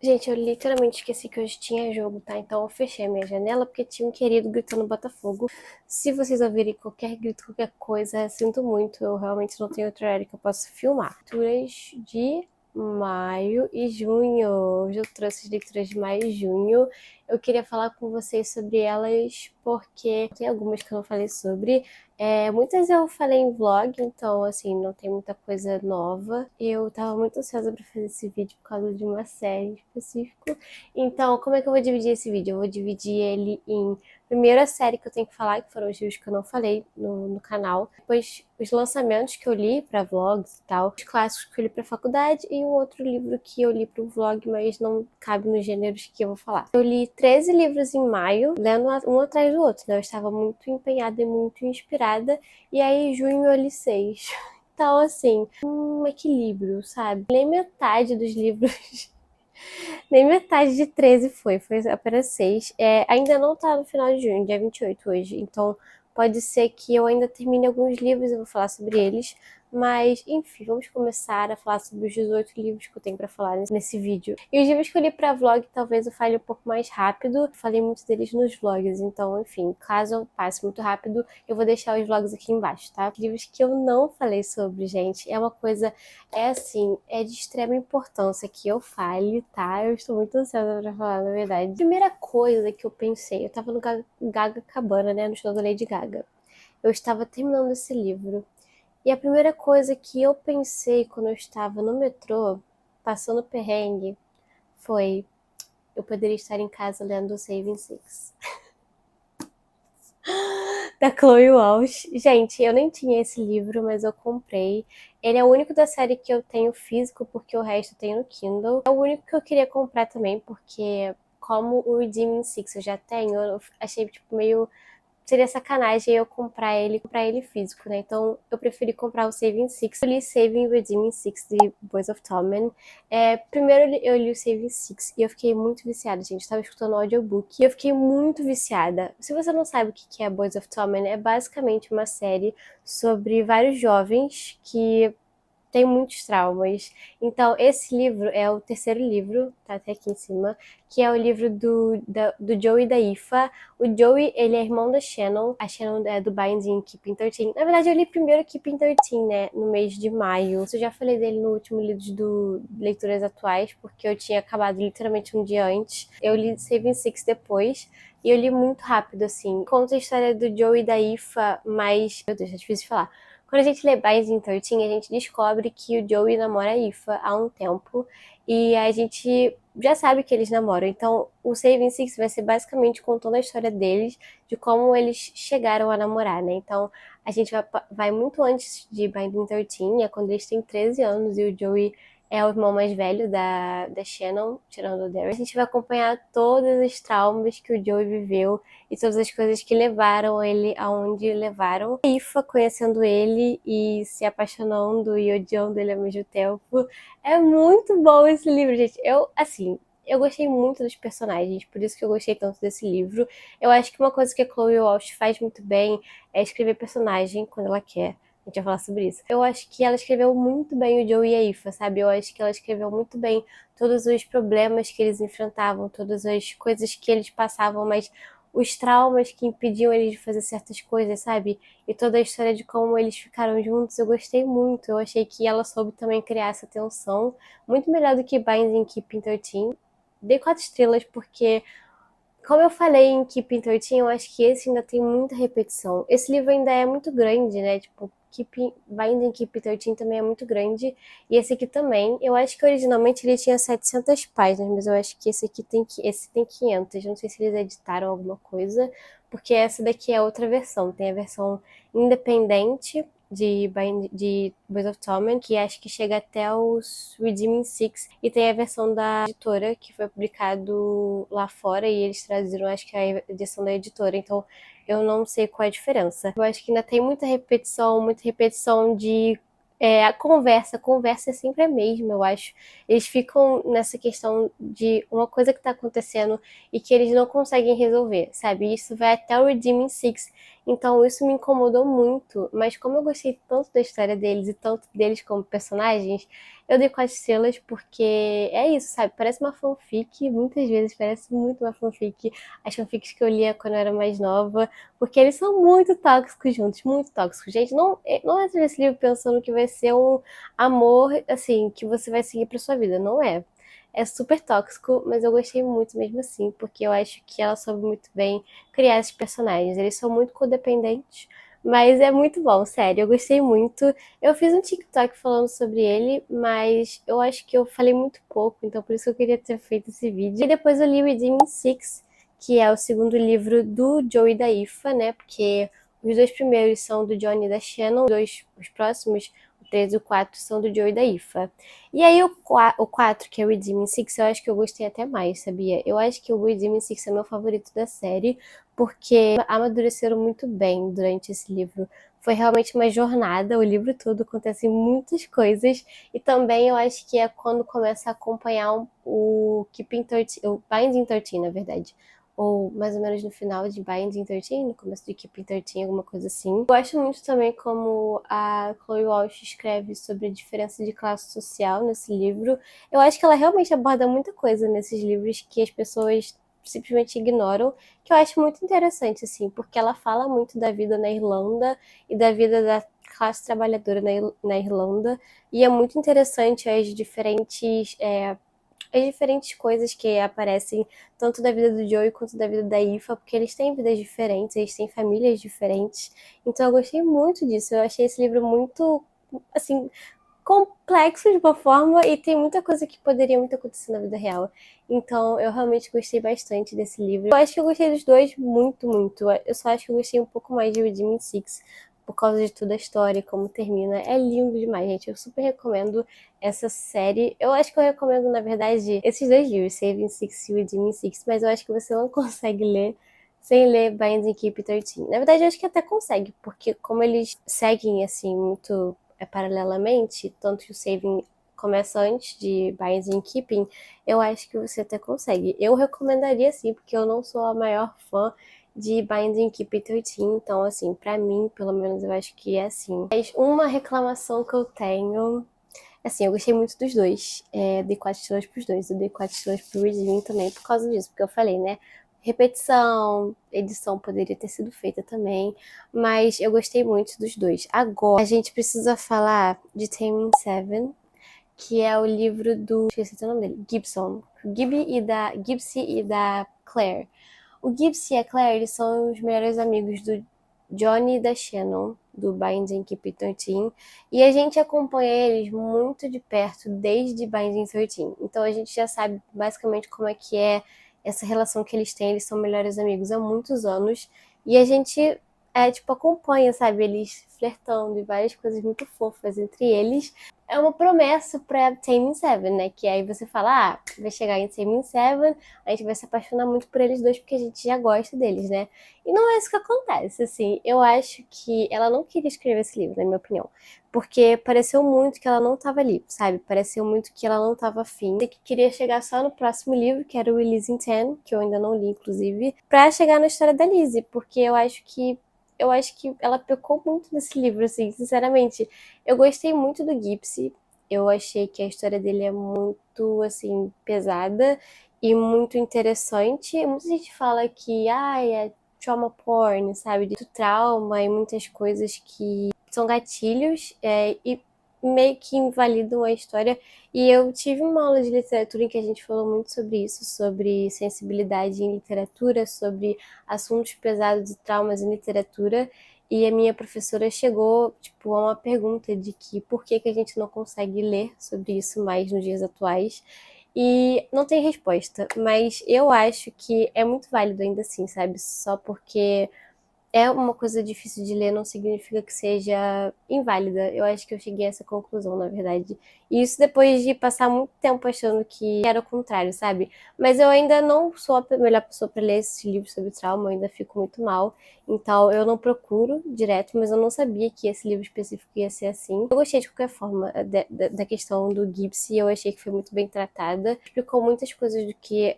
Gente, eu literalmente esqueci que hoje tinha jogo, tá? Então eu fechei a minha janela porque tinha um querido gritando Botafogo. Se vocês ouvirem qualquer grito, qualquer coisa, sinto muito. Eu realmente não tenho outra área que eu possa filmar. Leituras de maio e junho. Hoje eu trouxe as leituras de maio e junho. Eu queria falar com vocês sobre elas porque tem algumas que eu não falei sobre. Muitas eu falei em vlog, então assim, não tem muita coisa nova. Eu tava muito ansiosa pra fazer esse vídeo por causa de uma série específica. Então, como é que eu vou dividir esse vídeo? Eu vou dividir ele em primeiro a série que eu tenho que falar, que foram os livros que eu não falei no canal. Depois os lançamentos que eu li pra vlogs e tal. Os clássicos que eu li pra faculdade e um outro livro que eu li pro vlog, mas não cabe nos gêneros que eu vou falar. Eu li 13 livros em maio, lendo um atrás do outro, né? Eu estava muito empenhada e muito inspirada. E aí, em junho, eu li 6. Então, assim, um equilíbrio, sabe? Nem metade dos livros, nem metade de 13 foi apenas 6. Ainda não tá no final de junho, dia 28 hoje, então pode ser que eu ainda termine alguns livros, eu vou falar sobre eles, mas enfim, vamos começar a falar sobre os 18 livros que eu tenho pra falar nesse vídeo. E os livros que eu li pra vlog, talvez eu fale um pouco mais rápido, eu falei muito deles nos vlogs, então enfim, caso eu passe muito rápido, eu vou deixar os vlogs aqui embaixo, tá? Livros que eu não falei sobre, gente, é uma coisa assim, é de extrema importância que eu fale, tá? Eu estou muito ansiosa pra falar, na verdade. Primeira coisa que eu pensei, eu tava no Gaga Cabana, né? No show da Lady Gaga. Eu estava terminando esse livro. E a primeira coisa que eu pensei quando eu estava no metrô, passando perrengue, foi: eu poderia estar em casa lendo o Saving Six da Chloe Walsh. Gente, eu nem tinha esse livro, mas eu comprei. Ele é o único da série que eu tenho físico, porque o resto eu tenho no Kindle. É o único que eu queria comprar também, porque como o Redeeming Six eu já tenho, eu achei tipo meio seria sacanagem eu comprar ele físico, né? Então eu preferi comprar o Saving Six. Eu li Saving Redeeming Six de Boys of Tommen. Primeiro eu li o Saving Six e eu fiquei muito viciada, gente. Eu tava escutando o audiobook e eu fiquei muito viciada. Se você não sabe o que é Boys of Tommen, é basicamente uma série sobre vários jovens que tem muitos traumas. Então, esse livro é o terceiro livro, tá até aqui em cima, que é o livro do Joey e da Aoife. O Joey, ele é irmão da Shannon. A Shannon é do Binding Keeping 13. Na verdade, eu li primeiro Keeping 13, né, no mês de maio. Eu já falei dele no último livro do Leituras Atuais, porque eu tinha acabado literalmente um dia antes. Eu li Saving Six depois. E eu li muito rápido, assim. Conta a história do Joey e da Aoife, mas... Meu Deus, é difícil de falar. Quando a gente lê Binding 13, a gente descobre que o Joey namora a Aoife há um tempo e a gente já sabe que eles namoram. Então, o Saving Six vai ser basicamente contando a história deles, de como eles chegaram a namorar, né? Então, a gente vai muito antes de Binding 13, é quando eles têm 13 anos e o Joey é o irmão mais velho da Shannon, tirando o Derek. A gente vai acompanhar todos os traumas que o Joey viveu e todas as coisas que levaram ele aonde levaram. A Ifa conhecendo ele e se apaixonando e odiando ele ao mesmo tempo. É muito bom esse livro, gente. Eu gostei muito dos personagens, por isso que eu gostei tanto desse livro. Eu acho que uma coisa que a Chloe Walsh faz muito bem é escrever personagem quando ela quer. A gente vai falar sobre isso. Eu acho que ela escreveu muito bem o Joey e a Aoife, sabe? Eu acho que ela escreveu muito bem todos os problemas que eles enfrentavam, todas as coisas que eles passavam, mas os traumas que impediam eles de fazer certas coisas, sabe? E toda a história de como eles ficaram juntos, eu gostei muito. Eu achei que ela soube também criar essa tensão, muito melhor do que Binding Keeping 13. Dei 4 estrelas porque, como eu falei em Keeping 13, eu acho que esse ainda tem muita repetição. Esse livro ainda é muito grande, né? Tipo, Binding Keeping 13 também é muito grande. E esse aqui também. Eu acho que originalmente ele tinha 700 páginas, mas eu acho que esse tem 500. Eu não sei se eles editaram alguma coisa, porque essa daqui é outra versão. Tem a versão independente de Boys of Tommen, que acho que chega até os Redeeming Six, e tem a versão da editora, que foi publicado lá fora, e eles traduziram, acho que a edição da editora, então eu não sei qual é a diferença. Eu acho que ainda tem muita repetição de a conversa é sempre a mesma, eu acho. Eles ficam nessa questão de uma coisa que tá acontecendo e que eles não conseguem resolver, sabe? Isso vai até o Redeeming Six, então isso me incomodou muito, mas como eu gostei tanto da história deles e tanto deles como personagens, Eu dei 4 estrelas porque é isso, sabe? Parece uma fanfic, muitas vezes parece muito uma fanfic. As fanfics que eu lia quando eu era mais nova, porque eles são muito tóxicos juntos, muito tóxicos. Gente, não entra nesse livro pensando que vai ser um amor, assim, que você vai seguir pra sua vida. Não é. É super tóxico, mas eu gostei muito mesmo assim, porque eu acho que ela soube muito bem criar esses personagens. Eles são muito codependentes, mas é muito bom, sério, eu gostei muito. Eu fiz um TikTok falando sobre ele, mas eu acho que eu falei muito pouco, então por isso que eu queria ter feito esse vídeo. E depois eu li Redeeming Six, que é o segundo livro do Joe e da Aoife, né? Porque os dois primeiros são do Johnny e da Shannon, os próximos, o 3 e o 4, são do Joe e da Aoife. E aí o 4, que é o Redeeming Six, eu acho que eu gostei até mais, sabia? Eu acho que o Redeeming Six é meu favorito da série, porque amadureceram muito bem durante esse livro. Foi realmente uma jornada, o livro todo acontecem muitas coisas, e também eu acho que é quando começa a acompanhar o Keeping 13, o Binding 13, na verdade. Ou mais ou menos no final de Binding 13, no começo de Keeping 13, alguma coisa assim. Eu gosto muito também como a Chloe Walsh escreve sobre a diferença de classe social nesse livro. Eu acho que ela realmente aborda muita coisa nesses livros que as pessoas simplesmente ignoram, que eu acho muito interessante, assim, porque ela fala muito da vida na Irlanda e da vida da classe trabalhadora na Irlanda, e é muito interessante as diferentes coisas que aparecem, tanto da vida do Joey quanto da vida da Aoife, porque eles têm vidas diferentes, eles têm famílias diferentes, então eu gostei muito disso, eu achei esse livro muito, assim, complexo de uma forma e tem muita coisa que poderia muito acontecer na vida real. Então, eu realmente gostei bastante desse livro. Eu acho que eu gostei dos dois muito, muito. Eu só acho que eu gostei um pouco mais de Redeeming Six por causa de toda a história, como termina. É lindo demais, gente. Eu super recomendo essa série. Eu acho que eu recomendo, na verdade, esses dois livros, Saving Six e Redeeming Six, mas eu acho que você não consegue ler sem ler Binding Keep 13. Na verdade, eu acho que até consegue, porque como eles seguem, assim, muito paralelamente, tanto que o Saving começa antes de Binding Keeping, eu acho que você até consegue. Eu recomendaria sim, porque eu não sou a maior fã de Binding Keeping 13, então assim, pra mim, pelo menos eu acho que é assim. Mas uma reclamação que eu tenho, assim, eu gostei muito dos dois, dei 4 estrelas pros dois, eu dei 4 estrelas pro Redeeming também por causa disso, porque eu falei, né, repetição, edição poderia ter sido feita também, mas eu gostei muito dos dois. Agora, a gente precisa falar de Taming Seven, que é o livro do... esqueci o nome dele. Gibson. Gibsy e da Claire. O Gibsy e a Claire, eles são os melhores amigos do Johnny e da Shannon, do Binding Keep 13, e a gente acompanha eles muito de perto desde Binding 13. Então a gente já sabe basicamente como é que é essa relação que eles têm. Eles são melhores amigos há muitos anos, e a gente tipo, acompanha, sabe, eles flertando e várias coisas muito fofas entre eles. É uma promessa pra Taming Seven, né? Que aí você fala, vai chegar em Taming Seven, a gente vai se apaixonar muito por eles dois porque a gente já gosta deles, né? E não é isso que acontece, assim. Eu acho que ela não queria escrever esse livro, na minha opinião. Porque pareceu muito que ela não tava ali, sabe? Pareceu muito que ela não tava afim. E que queria chegar só no próximo livro, que era o Releasing 10, que eu ainda não li, inclusive, pra chegar na história da Lizzie. Porque eu acho que ela pecou muito nesse livro, assim, sinceramente. Eu gostei muito do Gipsy. Eu achei que a história dele é muito, assim, pesada e muito interessante. Muita gente fala que, é trauma porn, sabe? De trauma e muitas coisas que são gatilhos, e meio que invalidam a história. E eu tive uma aula de literatura em que a gente falou muito sobre isso, sobre sensibilidade em literatura, sobre assuntos pesados e traumas em literatura. E a minha professora chegou, tipo, a uma pergunta de que por que que a gente não consegue ler sobre isso mais nos dias atuais. E não tem resposta, mas eu acho que é muito válido ainda assim, sabe? Só porque é uma coisa difícil de ler não significa que seja inválida. Eu acho que eu cheguei a essa conclusão, na verdade. E isso depois de passar muito tempo achando que era o contrário, sabe? Mas eu ainda não sou a melhor pessoa para ler esse livro sobre trauma, eu ainda fico muito mal. Então eu não procuro direto, mas eu não sabia que esse livro específico ia ser assim. Eu gostei de qualquer forma da questão do Gipsy, eu achei que foi muito bem tratada. Explicou muitas coisas do que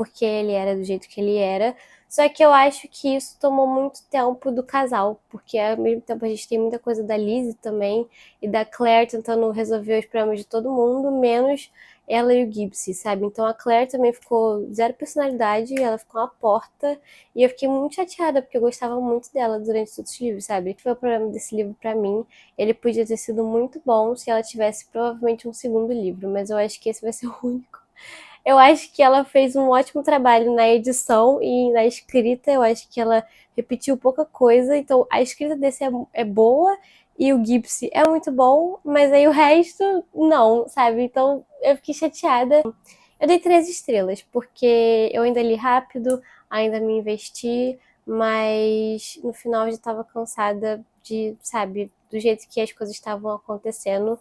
porque ele era do jeito que ele era. Só que eu acho que isso tomou muito tempo do casal, porque ao mesmo tempo a gente tem muita coisa da Lizzie também e da Claire tentando resolver os problemas de todo mundo, menos ela e o Gibbs, sabe? Então a Claire também ficou zero personalidade, ela ficou uma porta, e eu fiquei muito chateada, porque eu gostava muito dela durante todos os livros, sabe? Esse foi o problema desse livro pra mim. Ele podia ter sido muito bom se ela tivesse provavelmente um segundo livro, mas eu acho que esse vai ser o único. Eu acho que ela fez um ótimo trabalho na edição e na escrita. Eu acho que ela repetiu pouca coisa. Então, a escrita desse é boa e o Gibbs é muito bom, mas aí o resto, não, sabe? Então, eu fiquei chateada. Eu dei 3 estrelas, porque eu ainda li rápido, ainda me investi, mas no final eu já estava cansada de, sabe, do jeito que as coisas estavam acontecendo.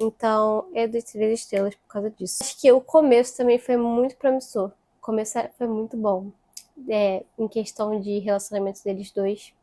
Então, eu dei 3 estrelas por causa disso. Acho que o começo também foi muito promissor. O começo foi muito bom, em questão de relacionamento deles dois.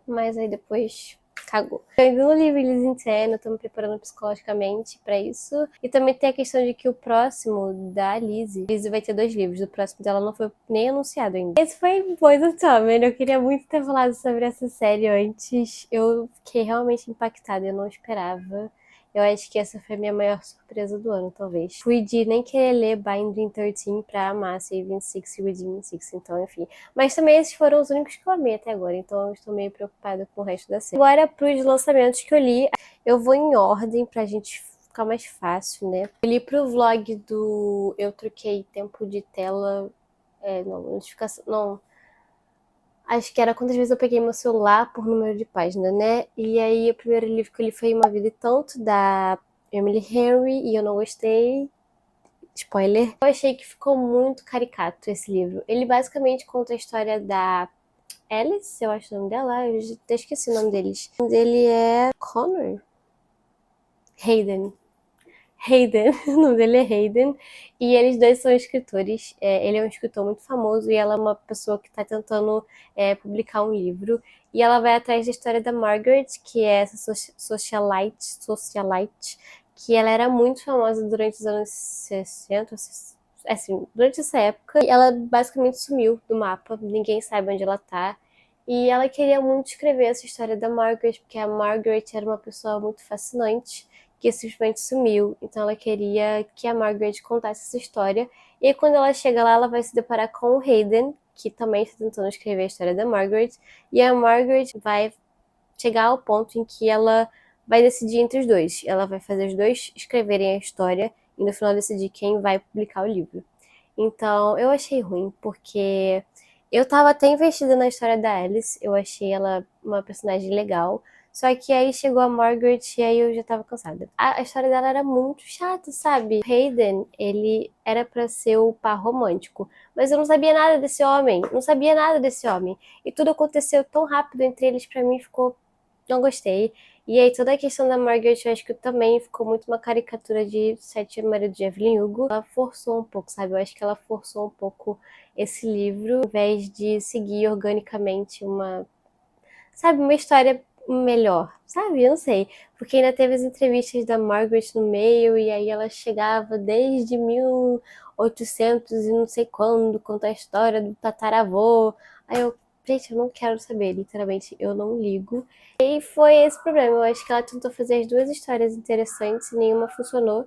Mas aí depois cagou. Eu ainda não li Release Interno, tô me preparando psicologicamente pra isso. E também tem a questão de que o próximo da Lizzie vai ter 2 livros. O próximo dela não foi nem anunciado ainda. Esse foi Boys of Tommen. Eu queria muito ter falado sobre essa série antes. Eu fiquei realmente impactada, eu não esperava. Eu acho que essa foi a minha maior surpresa do ano, talvez. Fui de nem querer ler Binding 13 pra amar Saving Six e Redeeming Six, então enfim. Mas também esses foram os únicos que eu amei até agora, então eu estou meio preocupada com o resto da série. Agora, pros lançamentos que eu li, eu vou em ordem pra gente ficar mais fácil, né? Eu li pro vlog do Eu Troquei Tempo de Tela, não, notificação, não. Acho que era quantas vezes eu peguei meu celular por número de página, né? E aí o primeiro livro que eu li foi Uma Vida e Tanto, da Emily Henry, e eu não gostei. Spoiler. Eu achei que ficou muito caricato esse livro. Ele basicamente conta a história da Alice, eu acho o nome dela, eu já até esqueci o nome deles. O nome dele é Connor? Hayden. Hayden, o nome dele é Hayden, e eles dois são escritores. Ele é um escritor muito famoso e ela é uma pessoa que está tentando publicar um livro. E ela vai atrás da história da Margaret, que é essa socialite, que ela era muito famosa durante os anos 60, assim, durante essa época. E ela basicamente sumiu do mapa, ninguém sabe onde ela tá. E ela queria muito escrever essa história da Margaret, porque a Margaret era uma pessoa muito fascinante que simplesmente sumiu. Então ela queria que a Margaret contasse essa história. E aí, quando ela chega lá, ela vai se deparar com o Hayden, que também está tentando escrever a história da Margaret. E a Margaret vai chegar ao ponto em que ela vai decidir entre os dois. Ela vai fazer os dois escreverem a história e no final decidir quem vai publicar o livro. Então eu achei ruim, porque eu tava até investida na história da Alice, eu achei ela uma personagem legal. Só que aí chegou a Margaret e aí eu já tava cansada. A história dela era muito chata, sabe? O Hayden, ele era pra ser o par romântico, mas eu não sabia nada desse homem, não sabia nada desse homem. E tudo aconteceu tão rápido entre eles, pra mim ficou... Não gostei. E aí toda a questão da Margaret, eu acho que também ficou muito uma caricatura de Sete Maridos de Evelyn Hugo. Ela forçou um pouco, sabe? Eu acho que ela forçou um pouco esse livro, ao invés de seguir organicamente uma história melhor, sabe? Eu não sei. Porque ainda teve as entrevistas da Margaret no meio, e aí ela chegava desde 1800 e não sei quando, contar a história do tataravô. Aí eu, gente, eu não quero saber, literalmente, eu não ligo. E foi esse problema. Eu acho que ela tentou fazer as 2 histórias interessantes e nenhuma funcionou,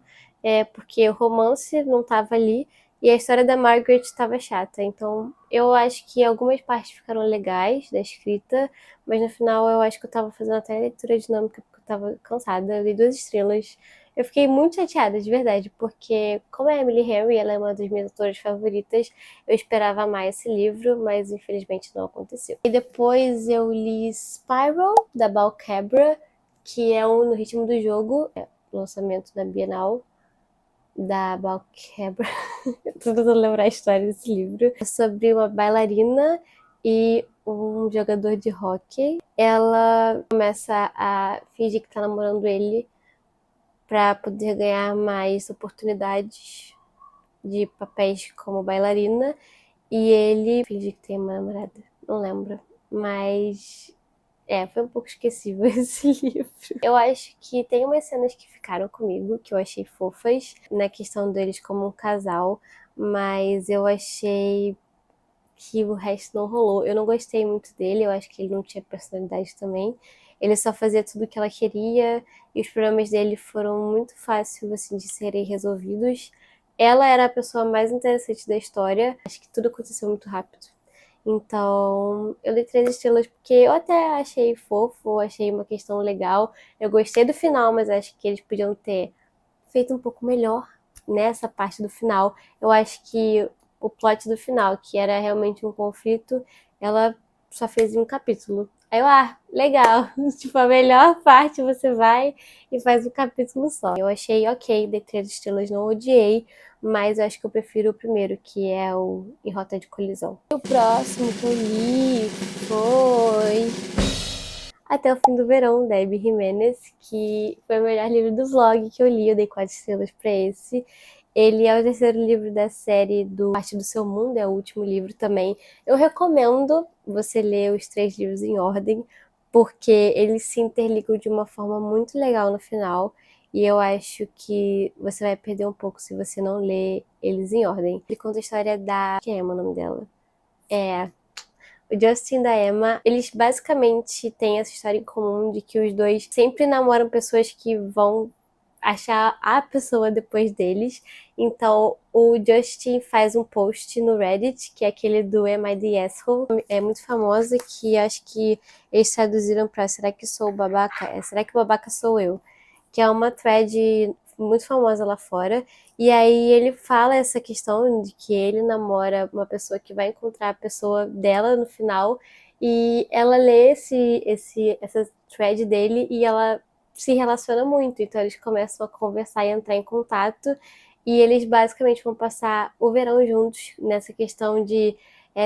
porque o romance não tava ali e a história da Margaret estava chata. Então, eu acho que algumas partes ficaram legais da escrita, mas no final eu acho que eu tava fazendo até leitura dinâmica porque eu tava cansada. Eu dei 2 estrelas. Eu fiquei muito chateada, de verdade, porque como a Emily Henry, ela é uma das minhas autoras favoritas, eu esperava mais esse livro, mas infelizmente não aconteceu. E depois eu li Spiral, da Balcabra, que é um No Ritmo do Jogo, lançamento na Bienal da Balcabra. Tô tentando lembrar a história desse livro. É sobre uma bailarina e um jogador de hóquei. Ela começa a fingir que tá namorando ele para poder ganhar mais oportunidades de papéis como bailarina. E ele finge que tem uma namorada. Não lembro. Mas foi um pouco esquecível esse livro. Eu acho que tem umas cenas que ficaram comigo, que eu achei fofas, na questão deles como um casal, mas eu achei que o resto não rolou. Eu não gostei muito dele, eu acho que ele não tinha personalidade também. Ele só fazia tudo o que ela queria e os problemas dele foram muito fáceis assim de serem resolvidos. Ela era a pessoa mais interessante da história. Acho que tudo aconteceu muito rápido. Então, eu dei 3 estrelas porque eu até achei fofo, achei uma questão legal. Eu gostei do final, mas acho que eles podiam ter feito um pouco melhor nessa parte do final. Eu acho que o plot do final, que era realmente um conflito, ela só fez em um capítulo. Aí eu, legal. Tipo, a melhor parte você vai e faz um capítulo só. Eu achei ok, dei 3 estrelas, não odiei, mas eu acho que eu prefiro o primeiro, que é o Em Rota de Colisão. O próximo que eu li foi Até o Fim do Verão, da Abby Jimenez, que foi o melhor livro do vlog que eu li. Eu dei 4 estrelas pra esse. Ele é o terceiro livro da série do Parte do Seu Mundo, é o último livro também. Eu recomendo você ler os 3 livros em ordem, porque eles se interligam de uma forma muito legal no final. E eu acho que você vai perder um pouco se você não ler eles em ordem. Ele conta a história da... Quem é o nome dela? É o Justin e a Emma, eles basicamente têm essa história em comum de que os dois sempre namoram pessoas que vão achar a pessoa depois deles. Então, o Justin faz um post no Reddit, que é aquele do Am I the Asshole? É muito famosa, que acho que eles traduziram pra Será que sou o babaca? Será que o babaca sou eu? Que é uma thread muito famosa lá fora. E aí ele fala essa questão de que ele namora uma pessoa que vai encontrar a pessoa dela no final. E ela lê essa thread dele e ela se relaciona muito. Então eles começam a conversar e entrar em contato. E eles basicamente vão passar o verão juntos nessa questão de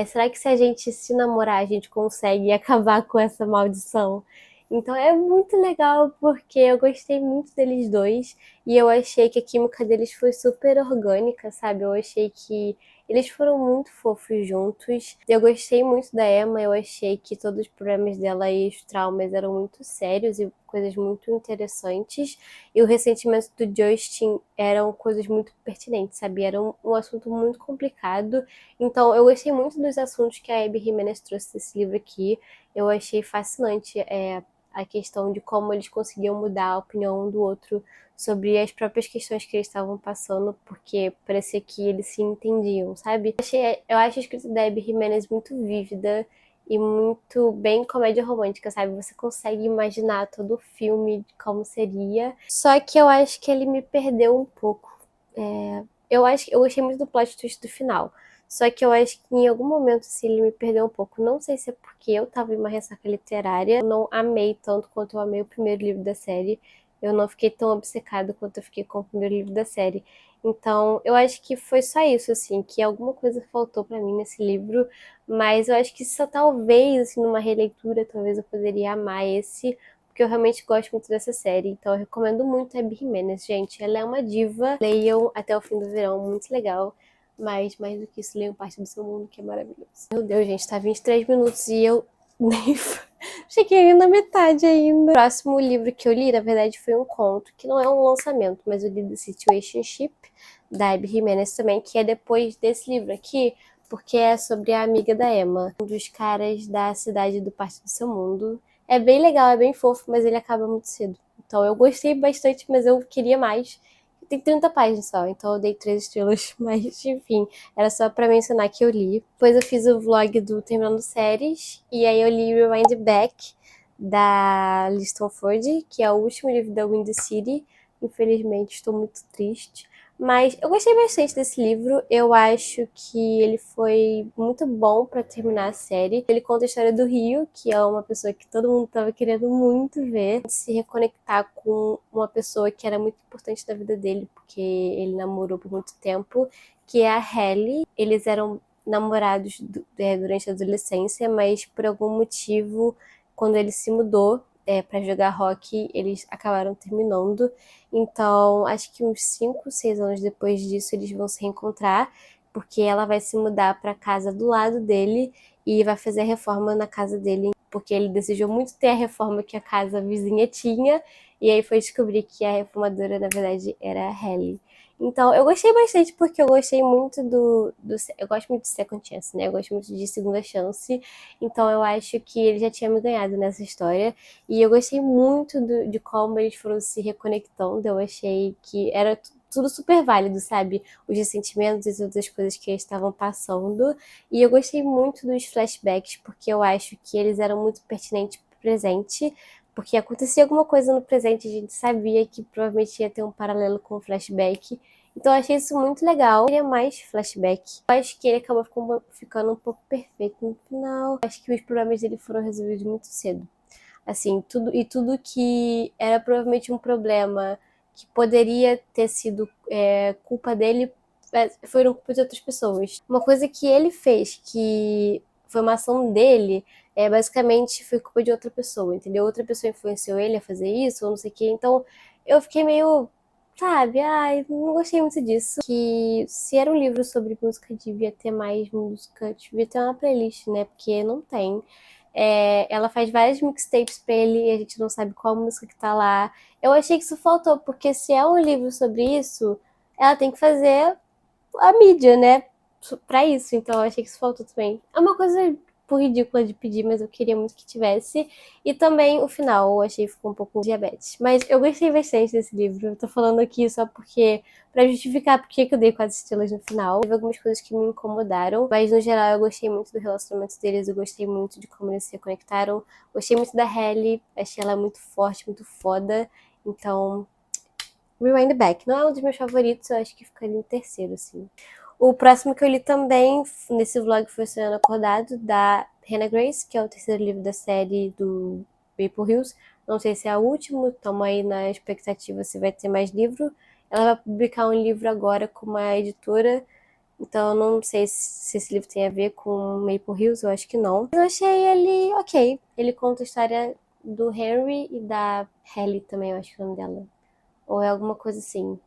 será que se a gente se namorar, a gente consegue acabar com essa maldição? Então é muito legal porque eu gostei muito deles dois e eu achei que a química deles foi super orgânica, sabe? Eu achei que eles foram muito fofos juntos. Eu gostei muito da Emma, eu achei que todos os problemas dela e os traumas eram muito sérios e coisas muito interessantes. E o ressentimento do Justin eram coisas muito pertinentes, sabe? Era um assunto muito complicado. Então eu gostei muito dos assuntos que a Abby Jimenez trouxe nesse livro aqui. Eu achei fascinante. A questão de como eles conseguiam mudar a opinião um do outro sobre as próprias questões que eles estavam passando, porque parecia que eles se entendiam, sabe? Eu acho a escrita da Abby Jimenez muito vívida e muito bem comédia romântica, sabe? Você consegue imaginar todo o filme de como seria. Só que eu acho que ele me perdeu um pouco. Eu acho que eu gostei muito do plot twist do final. Só que eu acho que em algum momento assim, ele me perdeu um pouco. Não sei se é porque eu tava em uma ressaca literária. Eu não amei tanto quanto eu amei o primeiro livro da série. Eu não fiquei tão obcecada quanto eu fiquei com o primeiro livro da série. Então, eu acho que foi só isso, assim, que alguma coisa faltou pra mim nesse livro. Mas eu acho que só talvez, assim, numa releitura, talvez eu poderia amar esse, porque eu realmente gosto muito dessa série. Então eu recomendo muito a Abby Jimenez, gente. Ela é uma diva. Leiam Até o Fim do Verão, muito legal. Mas mais do que isso, leiam Parte do Seu Mundo, que é maravilhoso. Meu Deus, gente, tá 23 minutos e eu nem cheguei na metade ainda. O próximo livro que eu li, na verdade, foi um conto, que não é um lançamento, mas eu li The Situationship, da Abby Jimenez também, que é depois desse livro aqui, porque é sobre a amiga da Emma, um dos caras da cidade do Parte do Seu Mundo. É bem legal, é bem fofo, mas ele acaba muito cedo. Então eu gostei bastante, mas eu queria mais. Tem 30 páginas só, então eu dei 3 estrelas, mas enfim, era só pra mencionar que eu li. Depois eu fiz o vlog do Terminando Séries, e aí eu li Rewind Back, da Liston Ford, que é o último livro da Windy City. Infelizmente, estou muito triste. Mas eu gostei bastante desse livro. Eu acho que ele foi muito bom para terminar a série. Ele conta a história do Rio, que é uma pessoa que todo mundo estava querendo muito ver, se reconectar com uma pessoa que era muito importante na vida dele, porque ele namorou por muito tempo, que é a Halle. Eles eram namorados durante a adolescência, mas por algum motivo, quando ele se mudou para jogar hockey, eles acabaram terminando. Então, acho que uns 5, 6 anos depois disso, eles vão se reencontrar, porque ela vai se mudar para a casa do lado dele e vai fazer a reforma na casa dele, porque ele desejou muito ter a reforma que a casa vizinha tinha, e aí foi descobrir que a reformadora, na verdade, era a Halle. Então, eu gostei bastante porque eu gostei muito eu gosto muito de Second Chance, né? Eu gosto muito de Segunda Chance. Então, eu acho que ele já tinha me ganhado nessa história. E eu gostei muito de como eles foram se reconectando. Eu achei que era tudo super válido, sabe? Os ressentimentos e todas as coisas que eles estavam passando. E eu gostei muito dos flashbacks, porque eu acho que eles eram muito pertinentes pro presente. Porque acontecia alguma coisa no presente, a gente sabia que provavelmente ia ter um paralelo com o flashback. Então eu achei isso muito legal. Eu queria mais flashback. Eu acho que ele acabou ficando um pouco perfeito no final. Eu acho que os problemas dele foram resolvidos muito cedo. Assim, tudo que era provavelmente um problema que poderia ter sido culpa dele, foram culpa de outras pessoas. Uma coisa que ele fez, que foi uma ação dele, basicamente foi culpa de outra pessoa, entendeu? Outra pessoa influenciou ele a fazer isso, ou não sei o quê. Então, eu fiquei meio, sabe, ai, não gostei muito disso. Que se era um livro sobre música, devia ter mais música, devia ter uma playlist, né? Porque não tem. Ela faz várias mixtapes pra ele e a gente não sabe qual música que tá lá. Eu achei que isso faltou, porque se é um livro sobre isso, ela tem que fazer a mídia, né? Pra isso. Então eu achei que isso faltou também. É uma coisa por ridícula de pedir, mas eu queria muito que tivesse. E também o final, eu achei que ficou um pouco diabetes. Mas eu gostei bastante desse livro. Eu tô falando aqui só porque pra justificar porque que eu dei 4 estrelas no final. Teve algumas coisas que me incomodaram, mas no geral eu gostei muito do relacionamento deles, eu gostei muito de como eles se reconectaram. Gostei muito da Halle, achei ela muito forte, muito foda. Então, Rewind Back. Não é um dos meus favoritos, eu acho que ficaria em terceiro, assim. O próximo que eu li também nesse vlog foi Sonhando Acordado, da Hannah Grace, que é o terceiro livro da série do Maple Hills. Não sei se é o último, estamos aí na expectativa se vai ter mais livro. Ela vai publicar um livro agora com uma editora, então eu não sei se esse livro tem a ver com Maple Hills, eu acho que não. Eu achei ele ok. Ele conta a história do Henry e da Halle também, eu acho que é o nome dela. Ou é alguma coisa assim.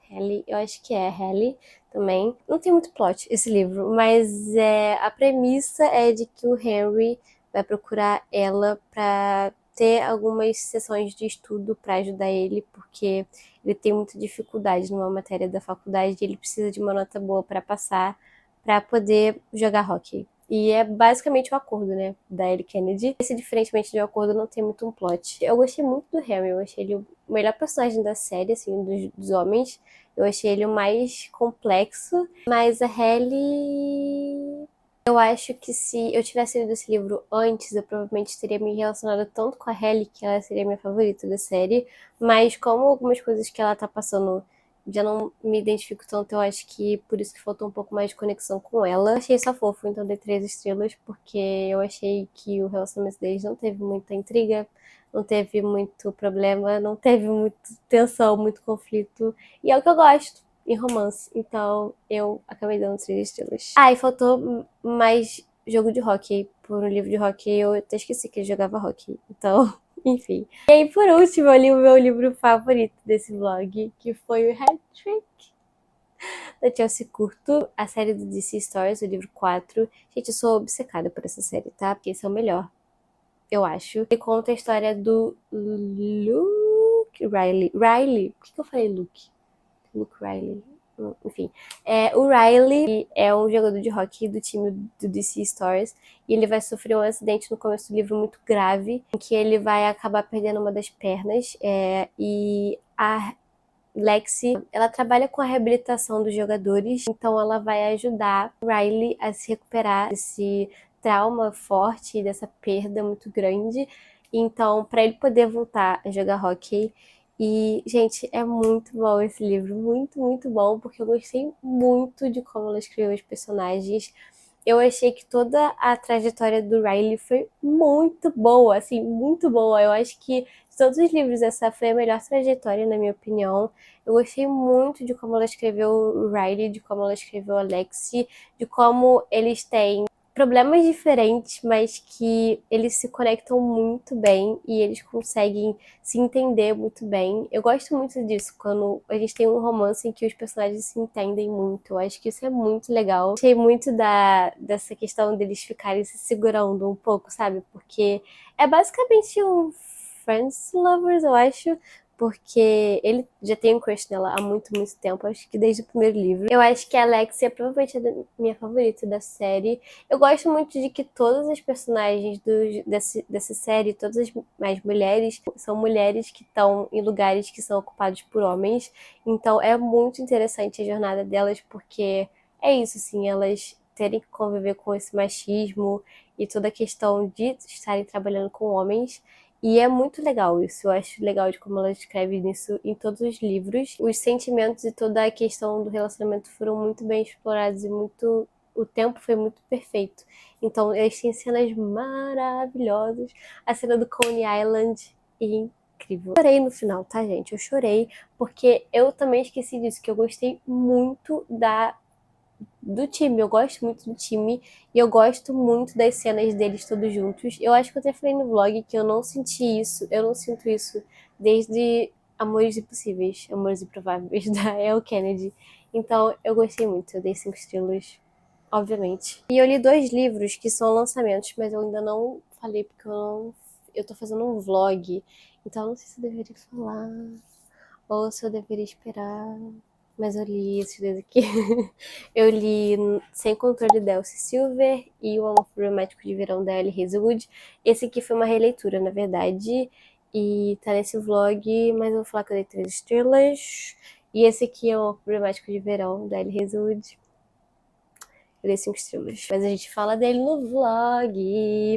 Halle, eu acho que é Halle também. Não tem muito plot esse livro, mas a premissa é de que o Henry vai procurar ela pra ter algumas sessões de estudo pra ajudar ele, porque ele tem muita dificuldade numa matéria da faculdade e ele precisa de uma nota boa pra passar pra poder jogar hockey. E é basicamente o acordo, né, da Ellie Kennedy. Esse, diferentemente do acordo, não tem muito um plot. Eu gostei muito do Harry, eu achei ele o melhor personagem da série, assim, dos homens. Eu achei ele o mais complexo, mas a Halle... Eu acho que se eu tivesse lido esse livro antes, eu provavelmente teria me relacionado tanto com a Halle, que ela seria minha favorita da série, mas como algumas coisas que ela tá passando já não me identifico tanto, eu acho que por isso que faltou um pouco mais de conexão com ela. Eu achei só fofo, então dei 3 estrelas, porque eu achei que o relacionamento deles não teve muita intriga, não teve muito problema, não teve muita tensão, muito conflito, e é o que eu gosto em romance, então eu acabei dando 3 estrelas. Ah, e faltou mais jogo de hockey. Por um livro de hockey, eu até esqueci que ele jogava hockey, então... Enfim. E aí, por último, eu li o meu livro favorito desse vlog, que foi o Hat Trick, da Chelsea Curto, a série do DC Stories, o livro 4. Gente, eu sou obcecada por essa série, tá? Porque esse é o melhor, eu acho. Ele conta a história do Luke Riley. Riley? Por que eu falei Luke? Luke Riley. Enfim, o Riley é um jogador de hockey do time do DC Stars e ele vai sofrer um acidente no começo do livro muito grave, em que ele vai acabar perdendo uma das pernas, e a Lexi, ela trabalha com a reabilitação dos jogadores, então ela vai ajudar o Riley a se recuperar desse trauma forte, dessa perda muito grande. Então, para ele poder voltar a jogar hockey. E, gente, é muito bom esse livro, muito, muito bom, porque eu gostei muito de como ela escreveu os personagens. Eu achei que toda a trajetória do Riley foi muito boa, assim, muito boa. Eu acho que de todos os livros essa foi a melhor trajetória, na minha opinião. Eu gostei muito de como ela escreveu o Riley, de como ela escreveu a Lexi, de como eles têm problemas diferentes, mas que eles se conectam muito bem e eles conseguem se entender muito bem. Eu gosto muito disso, quando a gente tem um romance em que os personagens se entendem muito. Eu acho que isso é muito legal. Achei muito dessa questão deles ficarem se segurando um pouco, sabe? Porque é basicamente um Friends Lovers, eu acho, porque ele já tem um crush nela há muito, muito tempo, acho que desde o primeiro livro. Eu acho que a Alexia provavelmente é a minha favorita da série. Eu gosto muito de que todas as personagens dessa série, todas as mulheres, são mulheres que estão em lugares que são ocupados por homens. Então é muito interessante a jornada delas, porque é isso, assim, elas terem que conviver com esse machismo e toda a questão de estarem trabalhando com homens. E é muito legal isso, eu acho legal de como ela escreve isso em todos os livros. Os sentimentos e toda a questão do relacionamento foram muito bem explorados e muito. O tempo foi muito perfeito. Então, eles têm cenas maravilhosas. A cena do Coney Island é incrível. Eu chorei no final, tá, gente? Eu chorei porque eu também esqueci disso, que eu gostei muito do time, eu gosto muito do time e eu gosto muito das cenas deles todos juntos. Eu acho que eu até falei no vlog que eu não senti isso, eu não sinto isso desde Amores Impossíveis, Amores Improváveis, da Elle Kennedy. Então eu gostei muito, eu dei 5 estrelas, obviamente. E eu li 2 livros que são lançamentos, mas eu ainda não falei porque eu tô fazendo um vlog, então eu não sei se eu deveria falar ou se eu deveria esperar. Mas eu li esses dois aqui. Eu li Sem Controle da Elsie Silver e O Amor Problemático de Verão da Ellie Hazelwood. Esse aqui foi uma releitura, na verdade. E tá nesse vlog, mas eu vou falar que eu dei 3 estrelas. E esse aqui é O Amor Problemático de Verão da Ellie Hazelwood. Eu dei 5 estrelas. Mas a gente fala dele no vlog.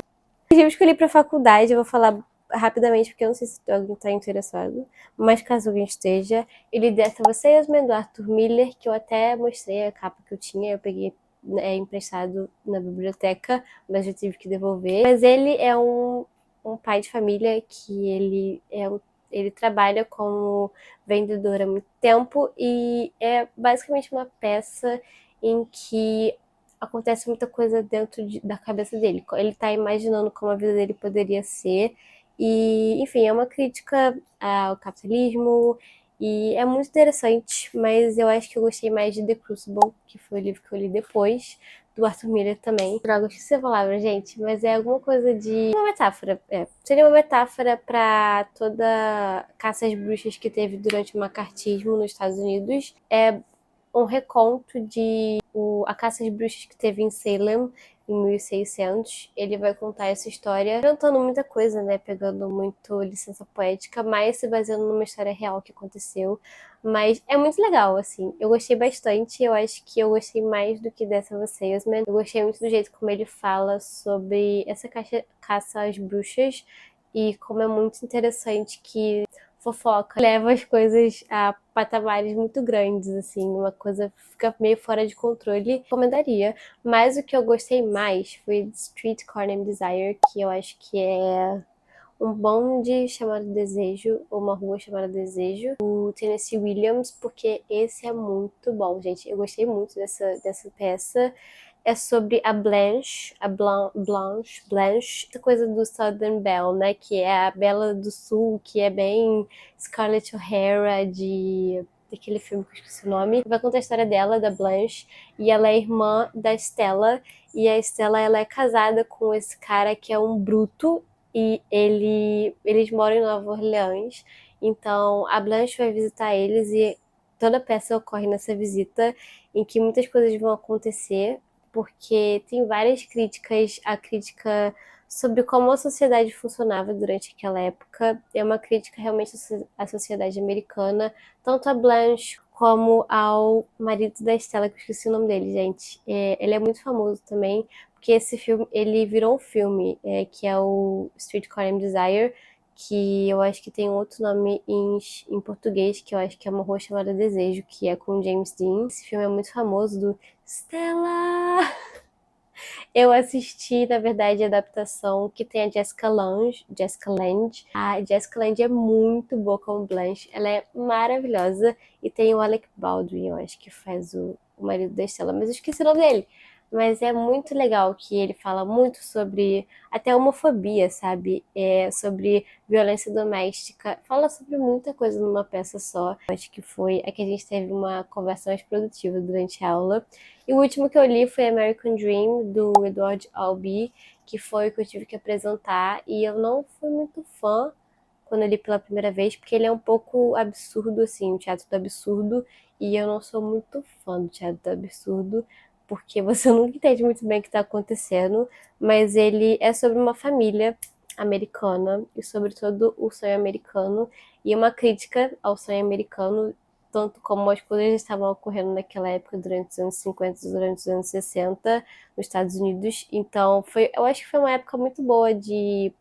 Os livros que eu li pra faculdade, eu vou falar rapidamente, porque eu não sei se alguém está interessado, mas caso alguém esteja, ele dessa Você Mesmo do Arthur Miller, que eu até mostrei a capa que eu tinha, eu peguei emprestado na biblioteca, mas eu tive que devolver. Mas ele é um pai de família que ele trabalha como vendedor há muito tempo e é basicamente uma peça em que acontece muita coisa dentro da cabeça dele. Ele tá imaginando como a vida dele poderia ser. E, enfim, é uma crítica ao capitalismo. E é muito interessante, mas eu acho que eu gostei mais de The Crucible, que foi o livro que eu li depois, do Arthur Miller também. Droga, esqueci a palavra, gente, mas é alguma coisa de. Uma metáfora, Seria uma metáfora para toda caça às bruxas que teve durante o macartismo nos Estados Unidos. É um reconto de a caça às bruxas que teve em Salem em 1600. Ele vai contar essa história, inventando muita coisa, né? Pegando muito licença poética, mas se baseando numa história real que aconteceu. Mas é muito legal, assim. Eu gostei bastante. Eu acho que eu gostei mais do que dessa Vocês, mas eu gostei muito do jeito como ele fala sobre essa caça às bruxas e como é muito interessante que fofoca leva as coisas a patamares muito grandes, assim, uma coisa fica meio fora de controle. Recomendaria, mas o que eu gostei mais foi Street Corner Desire, que eu acho que é um bonde chamado Desejo, ou uma rua chamada Desejo, o Tennessee Williams, porque esse é muito bom, gente. Eu gostei muito dessa peça. É sobre a Blanche, Blanche, essa coisa do Southern Belle, né? Que é a Bela do Sul, que é bem Scarlett O'Hara daquele filme que eu esqueci o nome. Vai contar a história dela, da Blanche, e ela é irmã da Stella, e a Stella, ela é casada com esse cara que é um bruto, e eles moram em Nova Orleans, então a Blanche vai visitar eles e toda a peça ocorre nessa visita, em que muitas coisas vão acontecer, porque tem várias críticas, a crítica sobre como a sociedade funcionava durante aquela época, é uma crítica realmente à sociedade americana, tanto a Blanche como ao marido da Stella, que eu esqueci o nome dele, gente. Ele é muito famoso também, porque esse filme, ele virou um filme, que é o Street Corner Desire, que eu acho que tem outro nome em português, que eu acho que é Uma Rua Chamada Desejo, que é com James Dean. Esse filme é muito famoso, do Stella! Eu assisti, na verdade, a adaptação que tem a Jessica Lange. A Jessica Lange é muito boa como Blanche, ela é maravilhosa. E tem o Alec Baldwin, eu acho que faz o marido da Stella, mas eu esqueci o nome dele. Mas é muito legal que ele fala muito sobre até homofobia, sabe? Sobre violência doméstica. Fala sobre muita coisa numa peça só. Acho que foi a que a gente teve uma conversa mais produtiva durante a aula. E o último que eu li foi American Dream, do Edward Albee, que foi o que eu tive que apresentar. E eu não fui muito fã quando eu li pela primeira vez, porque ele é um pouco absurdo, assim, o teatro do absurdo, e eu não sou muito fã do teatro do absurdo, porque você nunca entende muito bem o que está acontecendo, mas ele é sobre uma família americana e sobre todo o sonho americano, e uma crítica ao sonho americano, tanto como as coisas estavam ocorrendo naquela época, durante os anos 50 e durante os anos 60, nos Estados Unidos. Então, eu acho que foi uma época muito boa de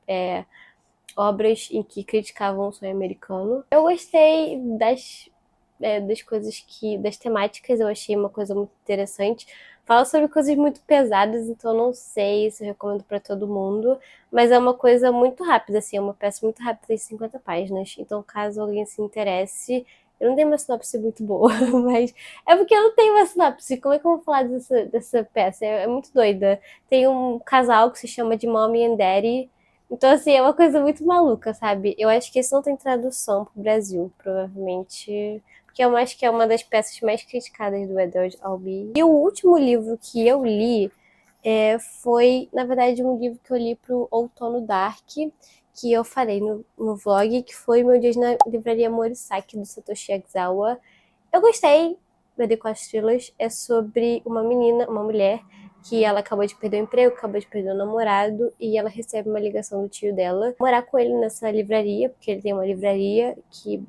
obras em que criticavam o sonho americano. Eu gostei das coisas das temáticas, eu achei uma coisa muito interessante. Fala sobre coisas muito pesadas, então não sei se eu recomendo para todo mundo, mas é uma coisa muito rápida, assim, é uma peça muito rápida, tem 50 páginas. Então, caso alguém se interesse, eu não tenho uma sinopse muito boa, mas é porque eu não tenho uma sinopse. Como é que eu vou falar dessa peça? É muito doida. Tem um casal que se chama de Mommy and Daddy. Então, assim, é uma coisa muito maluca, sabe? Eu acho que isso não tem tradução pro Brasil, provavelmente. Porque eu acho que é uma das peças mais criticadas do Edward Albee. E o último livro que eu li foi, na verdade, um livro que eu li pro Outono Dark, que eu falei no vlog, que foi Meu Dias na Livraria Morisaki, do Satoshi Egawa. Eu gostei da The Quatro Trilhas. É sobre uma menina, uma mulher, que ela acabou de perder o emprego, acabou de perder o namorado, e ela recebe uma ligação do tio dela morar com ele nessa livraria, porque ele tem uma livraria que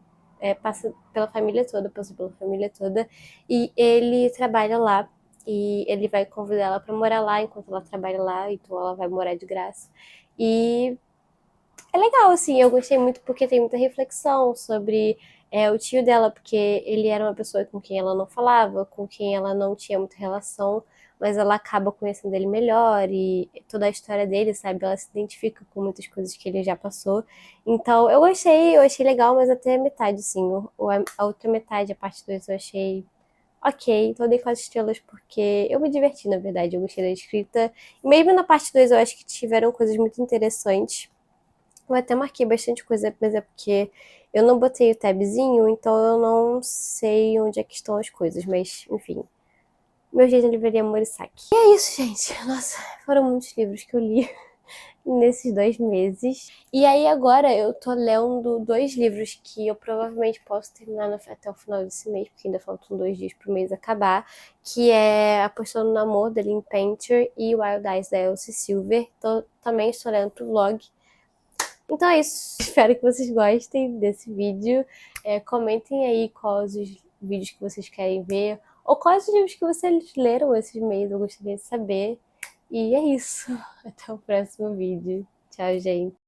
passa pela família toda, passa pela família toda, e ele trabalha lá, e ele vai convidar ela para morar lá enquanto ela trabalha lá, então ela vai morar de graça. E é legal, assim, eu gostei muito porque tem muita reflexão sobre o tio dela, porque ele era uma pessoa com quem ela não falava, com quem ela não tinha muita relação, mas ela acaba conhecendo ele melhor e toda a história dele, sabe? Ela se identifica com muitas coisas que ele já passou. Então, eu achei legal, mas até a metade, sim. A outra metade, a parte 2 eu achei ok, então eu dei 4 estrelas porque eu me diverti, na verdade, eu gostei da escrita. E mesmo na parte 2 eu acho que tiveram coisas muito interessantes. Eu até marquei bastante coisa, mas é porque eu não botei o tabzinho, então eu não sei onde é que estão as coisas. Mas, enfim, meu jeito de livraria Morisaki. E é isso, gente. Nossa, foram muitos livros que eu li nesses 2 meses. E aí agora eu tô lendo 2 livros que eu provavelmente posso terminar até o final desse mês, porque ainda faltam 2 dias pro mês acabar, que é Apostando no Amor, da Lynn Painter, e Wild Eyes, da Elsie Silver. Também estou lendo pro vlog. Então é isso. Espero que vocês gostem desse vídeo. Comentem aí quais os vídeos que vocês querem ver. Ou quais os livros que vocês leram esses meses. Eu gostaria de saber. E é isso. Até o próximo vídeo. Tchau, gente.